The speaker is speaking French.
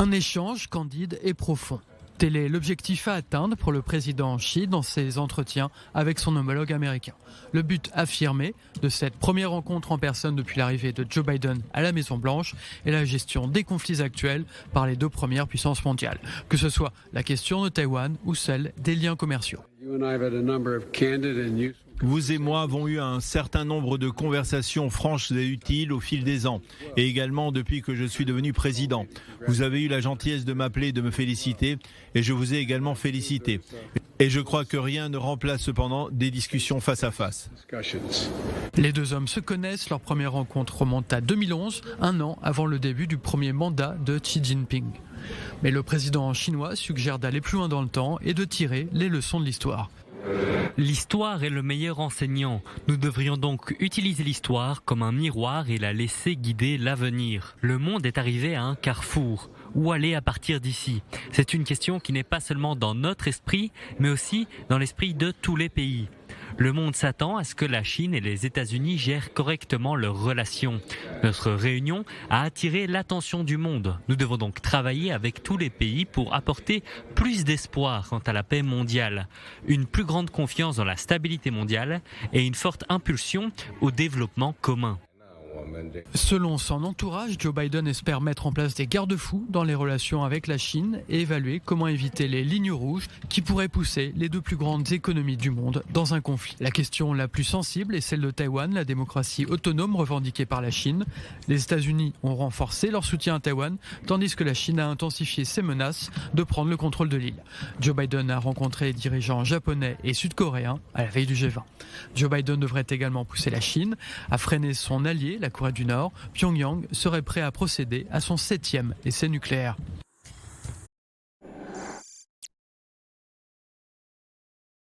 Un échange candide et profond. Tel est l'objectif à atteindre pour le président Xi dans ses entretiens avec son homologue américain. Le but affirmé de cette première rencontre en personne depuis l'arrivée de Joe Biden à la Maison-Blanche est la gestion des conflits actuels par les deux premières puissances mondiales, que ce soit la question de Taïwan ou celle des liens commerciaux. Vous et moi avons eu un certain nombre de conversations franches et utiles au fil des ans, et également depuis que je suis devenu président. Vous avez eu la gentillesse de m'appeler et de me féliciter, et je vous ai également félicité. Et je crois que rien ne remplace cependant des discussions face à face. Les deux hommes se connaissent, leur première rencontre remonte à 2011, un an avant le début du premier mandat de Xi Jinping. Mais le président chinois suggère d'aller plus loin dans le temps et de tirer les leçons de l'histoire. L'histoire est le meilleur enseignant. Nous devrions donc utiliser l'histoire comme un miroir et la laisser guider l'avenir. Le monde est arrivé à un carrefour. Où aller à partir d'ici ? C'est une question qui n'est pas seulement dans notre esprit, mais aussi dans l'esprit de tous les pays. Le monde s'attend à ce que la Chine et les États-Unis gèrent correctement leurs relations. Notre réunion a attiré l'attention du monde. Nous devons donc travailler avec tous les pays pour apporter plus d'espoir quant à la paix mondiale, une plus grande confiance dans la stabilité mondiale et une forte impulsion au développement commun. Selon son entourage, Joe Biden espère mettre en place des garde-fous dans les relations avec la Chine et évaluer comment éviter les lignes rouges qui pourraient pousser les deux plus grandes économies du monde dans un conflit. La question la plus sensible est celle de Taïwan, la démocratie autonome revendiquée par la Chine. Les États-Unis ont renforcé leur soutien à Taïwan, tandis que la Chine a intensifié ses menaces de prendre le contrôle de l'île. Joe Biden a rencontré les dirigeants japonais et sud-coréens à la veille du G20. Joe Biden devrait également pousser la Chine à freiner son allié, la Corée du Nord. Pyongyang serait prêt à procéder à son 7e essai nucléaire.